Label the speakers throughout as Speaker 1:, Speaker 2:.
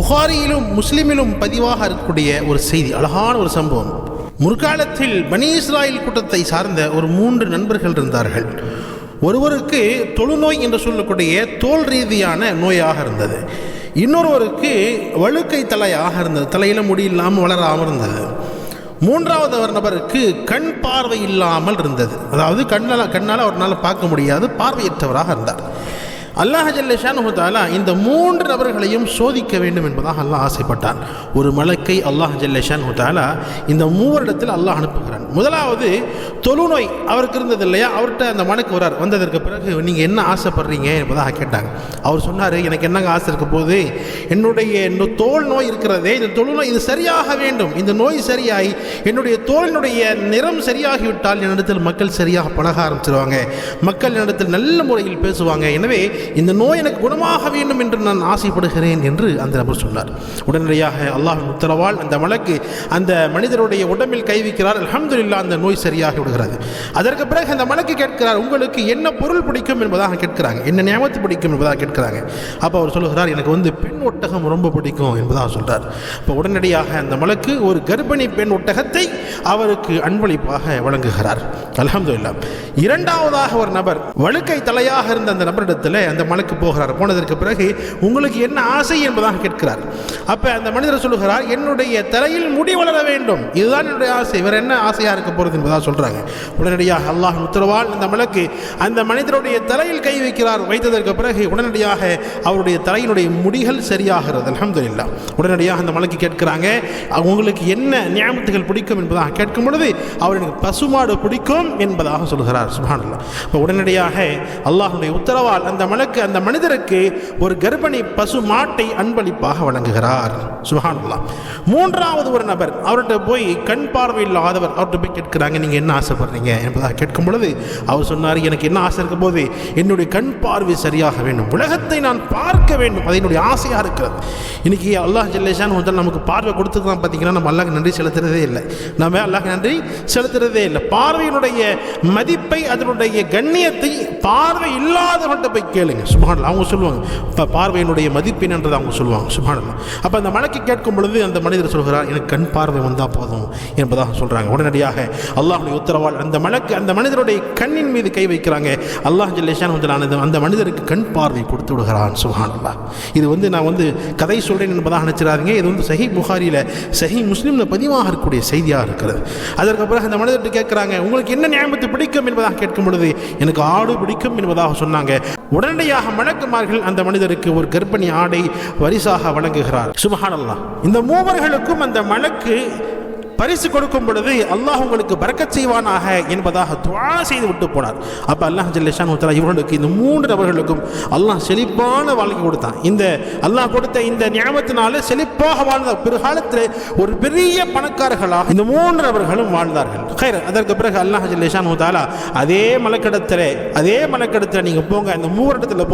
Speaker 1: புகாரியிலும் முஸ்லிமிலும் பதிவாக இருக்கக்கூடிய ஒரு செய்தி, அழகான ஒரு சம்பவம். முற்காலத்தில் பனி இஸ்ராயில் கூட்டத்தை சார்ந்த ஒரு 3 நண்பர்கள் இருந்தார்கள். ஒருவருக்கு தொழுநோய் என்று சொல்லக்கூடிய தோல் ரீதியான நோயாக இருந்தது. இன்னொருவருக்கு வழுக்கை தலையாக இருந்தது, தலையில் முடி இல்லாமல் வளராமல் இருந்தது. 3வது நபருக்கு கண் பார்வை இல்லாமல் இருந்தது, அதாவது கண்ணால் அவரால் பார்க்க முடியாது, பார்வையற்றவராக இருந்தார். அல்லாஹ் ஜல்ல ஷானுஹு தஆலா இந்த 3 நபர்களையும் சோதிக்க வேண்டும் என்பதாக அல்லாஹ் ஆசைப்பட்டான். ஒரு மலக்கை அல்லாஹ் ஜல்ல ஷானுஹு தஆலா இந்த 3 அல்லாஹ் அனுப்புகிறான். முதலாவது தொழுநோய் அவருக்கு இருந்தது இல்லையா, அவர்கிட்ட அந்த மலக்கு வரார். வந்ததற்கு பிறகு நீங்கள் என்ன ஆசைப்படுறீங்க என்பதாக கேட்டாங்க. அவர் சொன்னார், எனக்கு என்னங்க ஆசை இருக்க போது, என்னுடைய தோல் நோய் இருக்கிறதே, இந்த தொழுநோய் இது சரியாக வேண்டும். இந்த நோய் சரியாகி என்னுடைய தோலினுடைய நிறம் சரியாகிவிட்டால் என்னிடத்தில் மக்கள் சரியாக பழக ஆரம்பிச்சிருவாங்க, மக்கள் என்னிடத்தில் நல்ல முறையில் பேசுவாங்க. எனவே இந்த நோய் எனக்கு குணமாக வேண்டும் என்று நான் ஆசைப்படுகிறேன் என்று அந்த நபர் சொன்னார். உடனடியாக அல்லாஹ்வின் உத்தரவால் அந்த மலக்கு அந்த மனிதருடைய உடம்பில் கை வைக்கிறார். அல்ஹம்துலில்லாஹ், அந்த நோய் சரியாகி விடுகிறது. அதற்கு பிறகு அந்த மலக்கு கேட்கிறார், உங்களுக்கு என்ன பொருள் பிடிக்கும் என்பதாக கேட்கிறாங்க, என்ன நியமத்து பிடிக்கும் என்பதாக கேட்கிறாங்க. அப்போ அவர் சொல்லுகிறார், எனக்கு பெண் ஒட்டகம் ரொம்ப பிடிக்கும் என்பதாக சொல்றார். அப்போ உடனடியாக அந்த மலக்கு ஒரு கர்ப்பிணி பெண் ஒட்டகத்தை அவருக்கு அன்பளிப்பாக வழங்குகிறார். அல்ஹம்துலில்லாஹ். 2வதாக ஒரு நபர் வழுக்கை தலையாக இருந்த அந்த நபரிடத்தில் அந்த மலக்கு போகிறார். போனதற்கு பிறகு உங்களுக்கு என்ன ஆசை என்பதாக கேட்கிறார். அப்ப அந்த மனிதர் சொல்லுகிறார், என்னுடைய தலையில் முடி வளர வேண்டும், இதுதான் என்னுடைய ஆசை, வேற என்ன ஆசையா இருக்க போறது என்பதாக சொல்றாங்க. உடனடியாக அல்லாஹ்வின் உத்தரவால் அந்த மலக்கு அந்த மனிதருடைய தலையில் கை வைக்கிறார். வைத்ததற்கு பிறகு உடனடியாக அவருடைய தலையினுடைய முடிகள் சரியாகிறது. அல்ஹம்துலில்லாஹ். உடனடியாக அந்த மலக்கு கேட்கிறாங்க, உங்களுக்கு என்ன நியமத்துகள் பிடிக்கும் என்பதாக கேட்கும் பொழுது அவர் எனக்கு பசுமாடு பிடிக்கும் என்பதாக சொல்கிறார். சுப்ஹானல்லாஹ். அப்ப உடனடியாக அல்லாஹ்வுடைய உத்தரவால் அந்த மலக்கு அந்த மனிதருக்கு ஒரு கர்ப்பிணி பசு மாட்டை அன்பளிப்பாக வழங்குகிறார். சுப்ஹானல்லாஹ். 3வது ஒரு நபர் அவர்கிட்ட போய் கண் பார்வை இல்லாதவர் அவர்கிட்ட போய் கேட்கிறாங்க, நீங்க என்ன ஆசைப்படுறீங்க என்பதாக கேட்கும் பொழுது அவர் சொன்னார், எனக்கு என்ன ஆசை இருக்க போது, என்னுடைய கண் பார்வை சரியாக வேண்டும், உலகத்தை நான் பார்க்க வேண்டும், அது என்னுடைய ஆசையாக இருக்கிறது. இன்னைக்கு அல்லாஹ் ஜல்ல ஷானுஹு தஆலா நமக்கு பார்வை கொடுத்துருக்கான். பார்த்தீங்கன்னா நம்ம அல்லாஹ்க்கு நன்றி செலுத்துறதே இல்லை, நம்ம அல்லாஹ்க்கு நன்றி செலுத்துறதே இல்லை. பார்வையினுடைய மதிப்பை, அதனுடைய கண்ணியத்தை பார்வை இல்லாதவர்கிட்ட போய் கேளுங்க. சுப்ஹானல்லாஹ். அவங்க சொல்லுவாங்க பார்வையினுடைய மதிப்பின் என்றது அவங்க சொல்லுவாங்க. சுப்ஹானல்லாஹ். அப்போ அந்த மலக்கு கேட்கும் பொழுது அந்த மனிதர் சொல்கிறார், எனக்கு கண் பார்வை வந்தால் போதும் என்பதாக சொல்றாங்க. உடனடியாக அல்லாஹ்வுடைய உத்தரவால் அந்த மலக்கு அந்த மனிதருடைய கண்ணின் மீது கை வைக்கிறாங்க. அல்லாஹ் ஜல்ல ஷானுஹு தஆலா அந்த மனிதருக்கு கண் பார்வை கொடுத்து விடுகிறான். சுப்ஹானல்லாஹ். இது நான் கதை சொல்றேன் என்பதாக நினைச்சிடாதீங்க. இது சஹீஹ் புகாரியில சஹீஹ் முஸ்லிம்ல பதிவாக இருக்கக்கூடிய செய்தியாக இருக்கிறது. அதற்கு பிறகு அந்த மனிதர்கிட்ட கேட்கிறாங்க, உங்களுக்கு என்ன நியமத்து பிடிக்கும் என்பதாக கேட்கும் பொழுது எனக்கு ஆடு பிடிக்கும் என்பதாக சொன்னாங்க. உடனடியாக மலக்குமார்கள் அந்த மனிதருக்கு ஒரு கர்ப்பிணி ஆடை பரிசாக வழங்குகிறார். சுப்ஹானல்லாஹ். இந்த 3 அந்த மலக்கு பரிசு கொடுக்கும் பொழுது அல்லாஹ் உங்களுக்கு பரக்கத் செய்வானாக என்பதாக துஆ செய்து விட்டு போனார். அப்ப அல்லாஹ் ஜல்ல ஷானுஹு தஆலா இவர்களுக்கு இந்த 3 நபர்களுக்கும் அல்லாஹ் செழிப்பான வாழ்க்கை கொடுத்தான். இந்த அல்லாஹ் கொடுத்த இந்த நியமத்தினால செழிப்பாக வாழ்ந்த பிற்காலத்தில் ஒரு பெரிய பணக்காரர்களாக இந்த 3 நபர்களும் வாழ்ந்தார்கள். அதற்கு பிறகு அல்லாஹ் ஜல்ல ஷானுஹு தஆலா அதே மலக்கடத்தில் நீங்க போங்க, அந்த 3 இடத்துல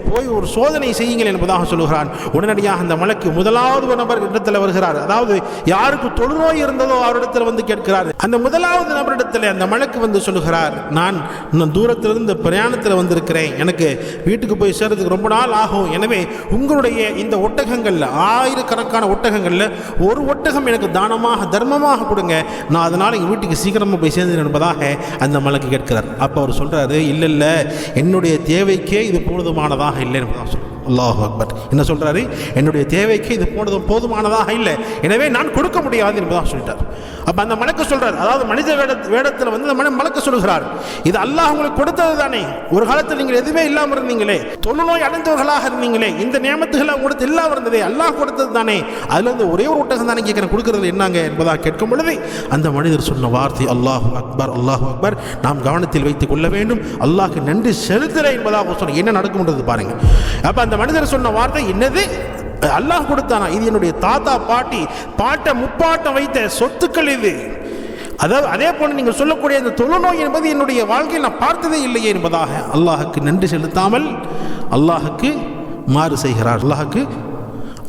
Speaker 1: போய் ஒரு சோதனை செய்யுங்கள் என்பதாக சொல்லுகிறான். உடனடியாக அந்த மலக்கு 1வது நபர் இடத்துல வருகிறார். அதாவது யாருக்கு தொழுநோய் இருந்தது அவரிடத்தில் கேட்கிறார். அந்த 1வது நபரிடத்தில் அந்த மலக்கு சொல்லுகிறார், நான் தூரத்திலிருந்து பிரயாணத்தில் வந்திருக்கிறேன், எனக்கு வீட்டுக்கு போய் சேர்றதுக்கு ரொம்ப நாள் ஆகும். எனவே உங்களுடைய இந்த ஒட்டகங்கள்ல 1000கணக்கான ஒட்டகங்கள்ல ஒரு ஒட்டகம் எனக்கு தானமாக தர்மமாக கொடுங்க, நான் அதனால எங்க வீட்டுக்கு சீக்கிரமா போய் சேர்ந்தேன் என்பதாக அந்த மலக்கு கேட்கிறார். அப்ப அவர் சொல்றாரு, இல்ல என்னுடைய தேவைக்கே இது போதுமானதாக இல்லை என்பதாக சொல்றார். அல்லாஹு அக்பர். என்ன சொல்றாரு, என்னுடைய தேவைக்கு இது போதுமானதாக இல்லை, எனவே நான் கொடுக்க முடியாது என்பதாக சொல்லிட்டார். அப்ப அந்த மலக்கு சொல்றார், அதாவது மனித வேடத்தில் அந்த மலக்கு சொல்லுகிறார், இது அல்லாஹ் உங்களுக்கு கொடுத்தது தானே, ஒரு காலத்தில் நீங்கள் எதுவுமே இல்லாமல் இருந்தீங்களே, தொழுநோய் அடைந்தவர்களாக இருந்தீங்களே, இந்த நியமத்துகள் உங்களுக்கு இல்லாமல் இருந்ததே, அல்லாஹ் கொடுத்தது தானே, அதுல ஒரே ஒரு ஒட்டகம் தானே கேட்கிறேன், கொடுக்கிறது என்னங்க என்பதாக கேட்கும் பொழுது அந்த மனிதர் சொன்ன வார்த்தை அல்லாஹு அக்பர், அல்லாஹு அக்பர், நாம் கவனத்தில் வைத்துக் கொள்ள வேண்டும், அல்லாஹ்க்கு நன்றி செலுத்துகிறேன் என்பதாக சொன்ன. என்ன நடக்கும்ன்றது பாருங்க. அப்ப அந்த மனிதர் சொன்ன வார்த்தை என்னது, அல்லாஹ் கொடுத்தானா, இது என்னுடைய தாத்தா பாட்ட முப்பாட்டம் வைத்த சொத்துக்கள், இது அதாவது அதே போல நீங்கள் சொல்லக்கூடிய இந்த தொழுநோய் என்பது என்னுடைய வாழ்க்கையில் நான் பார்த்ததே இல்லையே என்பதாக அல்லாஹ்க்கு நன்றி செலுத்தாமல் அல்லாஹ்க்கு மாறு செய்கிறார். அல்லாஹ்க்கு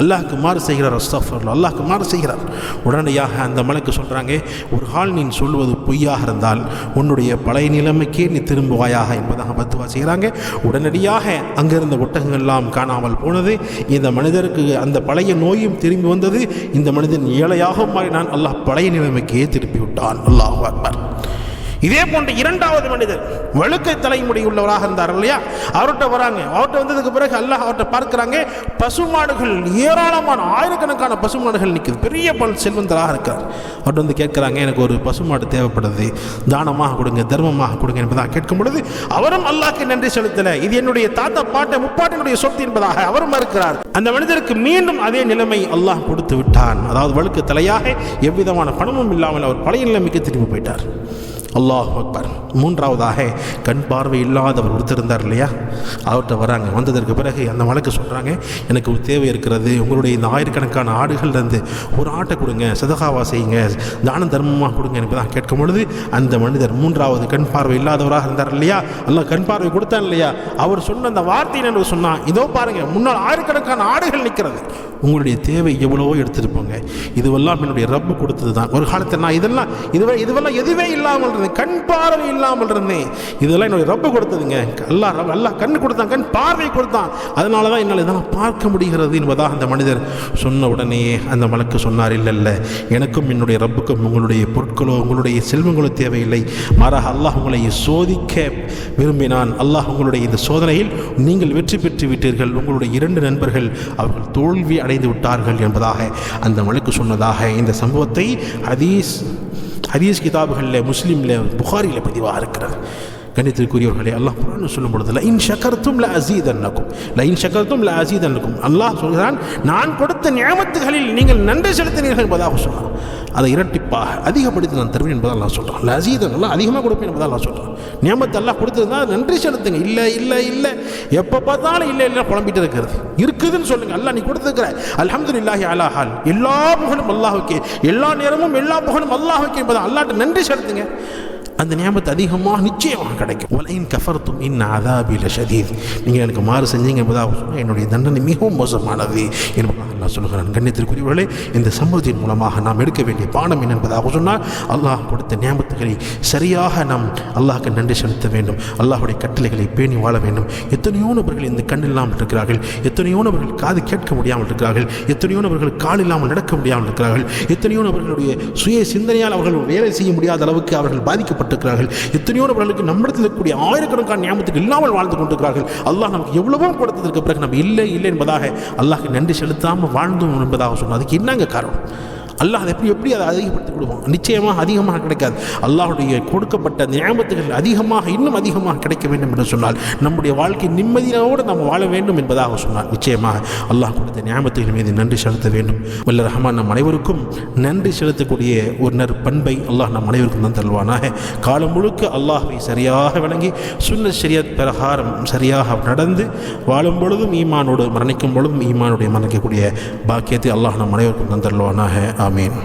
Speaker 1: அல்லாஹ்க்கு மாறு செய்கிறார், அஸ்தக்ஃபிருல்லாஹ், அல்லாஹ்க்கு மாறு செய்கிறார். உடனடியாக அந்த மலக்கு சொல்கிறாங்க, ஒரு கால் நீ சொல்வது பொய்யாக இருந்தால் உன்னுடைய பழைய நிலைமைக்கே நீ திரும்புவாயாக என்பதாக பத்துவா செய்கிறாங்க. உடனடியாக அங்கிருந்த ஒட்டகங்கள்லாம் காணாமல் போனது. இந்த மனிதருக்கு அந்த பழைய நோயும் திரும்பி வந்தது. இந்த மனிதன் ஏழையாக மாறினான். அல்லாஹ் பழைய நிலைமைக்கே திருப்பி விட்டான். அல்லாஹு அக்பர். இதே போன்ற இரண்டாவது மனிதர் வழுக்கை தலைமுடி உள்ளவராக இருந்தார் இல்லையா, அவர்கிட்ட வராங்க. அவர்கிட்ட வந்ததுக்கு பிறகு அல்லாஹ் அவர்கிட்ட பார்க்கிறாங்க, பசுமாடுகள் ஏராளமான ஆயிரக்கணக்கான பசுமாடுகள் நிற்குது, பெரிய செல்வந்தராக இருக்கிறார். அவர்கிட்ட வந்து கேட்கிறாங்க, எனக்கு ஒரு பசுமாடு தேவைப்படுது, தானமாக கொடுங்க, தர்மமாக கொடுங்க என்பதாக கேட்கும் பொழுது அவரும் அல்லாஹ்க்கு நன்றி செலுத்தல, இது என்னுடைய தாத்தா பாட்ட முப்பாட்டினுடைய சொத்து என்பதாக அவரும் மறுக்கிறார். அந்த மனிதருக்கு மீண்டும் அதே நிலைமை அல்லாஹ் கொடுத்து விட்டான். அதாவது வழுக்கு தலையாக எவ்விதமான பணமும் இல்லாமல் அவர் பழைய நிலைமைக்கு திரும்பி போயிட்டார். அல்லாஹ் அக்பர். மூன்றாவதாக கண் பார்வை இல்லாதவர் ஒருத்தருந்தார் இல்லையா, அவர்கிட்ட வராங்க. வந்ததற்கு பிறகு அந்த மலக்கு சொல்கிறாங்க, எனக்கு ஒரு தேவை இருக்கிறது, உங்களுடைய இந்த ஆயிரக்கணக்கான ஆடுகள்லேருந்து ஒரு ஆட்டை கொடுங்க, சதகாவா செய்யுங்க, தான தர்மமாக கொடுங்க என்பதாக கேட்கும் பொழுது அந்த மனிதர் மூன்றாவது கண் பார்வை இல்லாதவராக இருந்தார் இல்லையா, அல்லாஹ் கண் பார்வை கொடுத்தான் இல்லையா, அவர் சொன்ன அந்த வார்த்தை என்று சொன்னால், இதோ பாருங்க முன்னால் ஆயிரக்கணக்கான ஆடுகள் நிற்கிறது, உங்களுடைய தேவை எவ்வளவோ எடுத்துகிட்டு போங்க, இதுவெல்லாம் என்னுடைய ரப்பு கொடுத்தது தான். ஒரு காலத்தில் நான் இதுவெல்லாம் எதுவே இல்லாமல் இருந்தேன், கண் பார்வை இல்லாமல் இருந்தேன், இதெல்லாம் என்னுடைய ரப்பு கொடுத்ததுங்க. அல்லாஹ் கண் கொடுத்தான், கண் பார்வை கொடுத்தான், அதனால தான் என்னால் இதெல்லாம் பார்க்க முடிகிறது என்பதாக அந்த மனிதர் சொன்ன உடனே அந்த மலக்கு சொன்னார், இல்லை, எனக்கும் என்னுடைய ரப்புக்கும் உங்களுடைய பொருட்களோ உங்களுடைய செல்வங்களோ தேவையில்லை, மாறாக அல்லாஹ் உங்களை சோதிக்க விரும்பினான். அல்லாஹ் உங்களுடைய இந்த சோதனையில் நீங்கள் வெற்றி பெற்று விட்டீர்கள், உங்களுடைய 2 நண்பர்கள் அவர்கள் தோல்வி அடைந்து விட்டார்கள் என்பதாக அந்த மலக்கு சொன்னதாக இந்த சம்பவத்தை ஹதீஸ் கிதாபுகளில், முஸ்லீமில், புகாரியில் பதிவாக இருக்கிறது. கணித்திற்குரியவர்களே, அல்லாஹ் குர்ஆன் சொல்லும் பொழுது லஇன் ஷகர்தும் லஅஸீதன்னகும், அல்லாஹ் சொல்கிறான், நான் கொடுத்த நியமத்துகளில் நீங்கள் நன்றி செலுத்தினீர்கள் என்பதாக சொன்னான். அதை இரட்டிப்பாக அதிகப்படுத்தி நான் தருவேன் என்பதாக அல்லாஹ் சொல்கிறான். லஅஸீதன், அல்லாஹ் அதிகமாக கொடுப்பேன் என்பதாக அல்லாஹ் சொல்கிறான். நியமத்தை அல்லாஹ் கொடுத்ததுனா நன்றி செலுத்துங்க. இல்லை எப்போ பார்த்தாலும் இல்லை புலம்பிட்டு இருக்கிறது, இருக்குதுன்னு சொல்லுங்க. அல்லாஹ் நீ கொடுத்துருக்கிற அல்ஹம்துலில்லாஹி அலா ஹால், எல்லா புகழும் அல்லாஹ்வுக்கே, எல்லா நேரமும் எல்லா புகழும் அல்லாஹ்வுக்கே என்பதாக அல்லாஹ்ட்ட நன்றி செலுத்துங்க. அந்த நியமத்து அதிகமாக நிச்சயமாக கிடைக்கும். வலையின் கஃபர்தும் இன் அதாபி லஷதீத், நீங்கள் எனக்கு மாறு செஞ்சீங்க என்பதாக சொன்னால் என்னுடைய தண்டனை மிகவும் மோசமானது என்பதாக அல்லாஹ் சொல்கிறான். கண்ணியத்திற்குரியவர்களே, இந்த சம்பவத்தின் மூலமாக நாம் எடுக்க வேண்டிய பாடம் என்ன என்பதாக சொன்னால், அல்லாஹ் கொடுத்த நியமத்துகளை சரியாக நாம் அல்லாஹ்க்கு நன்றி செலுத்த வேண்டும், அல்லாஹுடைய கட்டளைகளை பேணி வாழ வேண்டும். எத்தனையோ நபர்கள் இந்த கண் இல்லாமல் இருக்கிறார்கள், எத்தனையோ நபர்கள் காது கேட்க முடியாமல் இருக்கிறார்கள், எத்தனையோ நபர்கள் கால் இல்லாமல் நடக்க முடியாமல் இருக்கிறார்கள், எத்தனையோ நபர்களுடைய சுய சிந்தனையால் அவர்கள் வேலை செய்ய முடியாத அளவுக்கு அவர்கள் பாதிக்கப்பட்டு இருக்கிறார்கள். எத்தனையோ நபர்களுக்கு நம்மிடத்தில் இருக்கக்கூடிய ஆயிரக்கணக்கான நியமத்துக்கு இல்லாமல் வாழ்ந்து கொண்டிருக்கிறார்கள். அல்லாஹ் நமக்கு எவ்வளவோ கொடுத்ததற்கு பிறகு நம்ம இல்லை என்பதாக அல்லாஹ்க்கு நன்றி செலுத்தாமல் வாழ்ந்தோம் என்பதாக சொன்னால் அதுக்கு என்னங்க காரணம்? அல்லாஹ் அதை எப்படி அதை அதிகப்படுத்தி கொடுப்போம்? நிச்சயமாக அதிகமாக கிடைக்காது. அல்லாஹுடைய கொடுக்கப்பட்ட நியமத்துகள் இன்னும் அதிகமாக கிடைக்க வேண்டும் என்று சொன்னால் நம்முடைய வாழ்க்கை நிம்மதியோடு நாம் வாழ வேண்டும் என்பதாக சொன்னார். நிச்சயமாக அல்லாஹ் கொடுத்த நியமத்துகள் மீது நன்றி செலுத்த வேண்டும். வல்ல ரஹ்மான் நம் அனைவருக்கும் நன்றி செலுத்தக்கூடிய ஒரு நற்பண்பை அல்லாஹ் நம் அனைவருக்கும் தான் தருவானாக. காலம் முழுக்க அல்லாஹ்வை சரியாக விளங்கி சுன்னத் ஷரியத் பிரகாரம் சரியாக நடந்து வாழும் பொழுதும் ஈமானோடு மரணிக்கும் பொழுதும் ஈமானுடைய மரணிக்கக்கூடிய பாக்கியத்தை அல்லாஹ் நம் அனைவருக்கும் தான் தருவானாக. ஆமீன்.